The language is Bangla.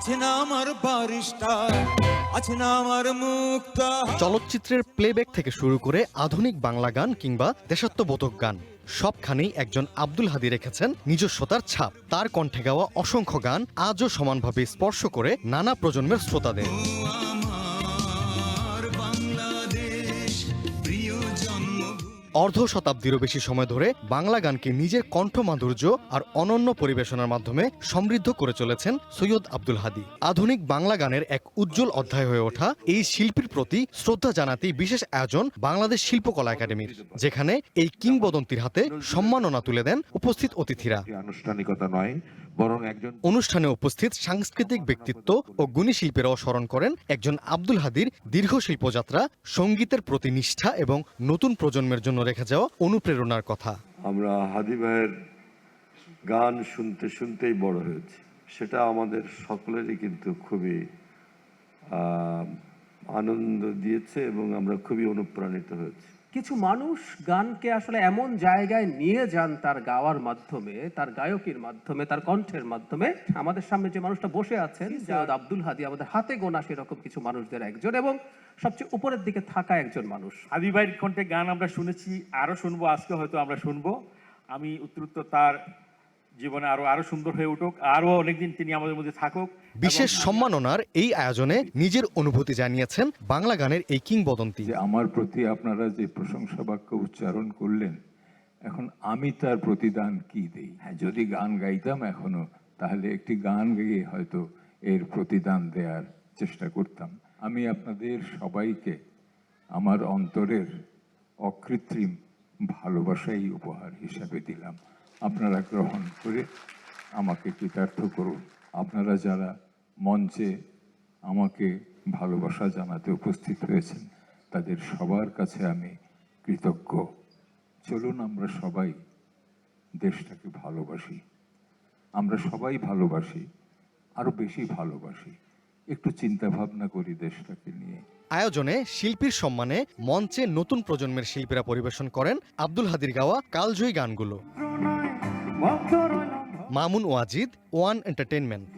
আছে না আমার বারিস্টার, আছে না আমার মুক্তা। চলচ্চিত্রের প্লেব্যাক থেকে শুরু করে আধুনিক বাংলা গান কিংবা দেশাত্মবোধক গান সবখানেই একজন আব্দুল হাদী রেখেছেন নিজস্বতার ছাপ। তার কণ্ঠে গাওয়া অসংখ্য গান আজও সমানভাবে স্পর্শ করে নানা প্রজন্মের শ্রোতাদের। অর্ধ শতাব্দীরও বেশি সময় ধরে বাংলা গানকে নিজের কণ্ঠ মাধুর্য আর অনন্য পরিবেশনার মাধ্যমে সমৃদ্ধ করে চলেছেন সৈয়দ আব্দুল হাদী। আধুনিক বাংলা গানের এক উজ্জ্বল অধ্যায় হয়ে ওঠা এই শিল্পীর প্রতি শ্রদ্ধা জানাতেই বিশেষ আয়োজন বাংলাদেশ শিল্পকলা একাডেমির, যেখানে এই কিংবদন্তির হাতে সম্মাননা তুলে দেন উপস্থিত অতিথিরা। আনুষ্ঠানিকতা নয়, বরং একজন অনুষ্ঠানে উপস্থিত সাংস্কৃতিক ব্যক্তিত্ব ও গুণী শিল্পীরাও স্মরণ করেন একজন আব্দুল হাদীর দীর্ঘ শিল্পযাত্রা, সঙ্গীতের প্রতি নিষ্ঠা এবং নতুন প্রজন্মের জন্য রেখে যাওয়া অনুপ্রেরণার কথা। আমরা হাদী ভাইয়ের গান শুনতে শুনতেই বড় হয়েছি, সেটা আমাদের সকলেরই কিন্তু খুবই আনন্দ দিয়েছে এবং আমরা খুবই অনুপ্রাণিত হয়েছি। কিছু মানুষ গানকে আসলে এমন জায়গায় নিয়ে যান তার গাওয়ার মাধ্যমে, তার গায়কের মাধ্যমে, তার কণ্ঠের মাধ্যমে। আমাদের সামনে যে মানুষটা বসে আছেন সৈয়দ আব্দুল হাদী আমাদের হাতে গোনা সেরকম কিছু মানুষদের একজন এবং সবচেয়ে উপরের দিকে থাকা একজন মানুষ। হাদী ভাইয়ের কণ্ঠে গান আমরা শুনেছি, আরো শুনবো, আজকে হয়তো আমরা শুনবো। আমি উত্তরোত্তর তার জীবনে আরো সুন্দর হয়ে উঠুক, আরো অনেকদিন তিনি আমাদের মধ্যে থাকুক। বিশেষ সম্মাননার এই আয়োজনে নিজের অনুভূতি জানিয়েছেন বাংলা গানের এই কিংবদন্তি। যে আমার প্রতি আপনারা যে প্রশংসা বাক্য উচ্চারণ করলেন, এখন আমি তার প্রতিদান কি দেই? হ্যাঁ, যদি গান গাইতাম এখনো, তাহলে একটি গান গেয়ে হয়তো এর প্রতিদান দেওয়ার চেষ্টা করতাম। আমি আপনাদের সবাইকে আমার অন্তরের অকৃত্রিম ভালোবাসাই উপহার হিসাবে দিলাম। আপনারা গ্রহণ করে আমাকে কৃতার্থ করুন। আপনারা যারা মঞ্চে আমাকে ভালোবাসা জানাতে উপস্থিত হয়েছেন, তাদের সবার কাছে আমি কৃতজ্ঞ। চলুন আমরা সবাই দেশটাকে ভালোবাসি, আমরা সবাই ভালোবাসি, আরো বেশি ভালোবাসি, একটু চিন্তা ভাবনা করি দেশটাকে নিয়ে। আয়োজনে শিল্পীর সম্মানে মঞ্চে নতুন প্রজন্মের শিল্পীরা পরিবেশন করেন আব্দুল হাদীর গাওয়া কালজয়ী গানগুলো। Mamun Wajid, one entertainment.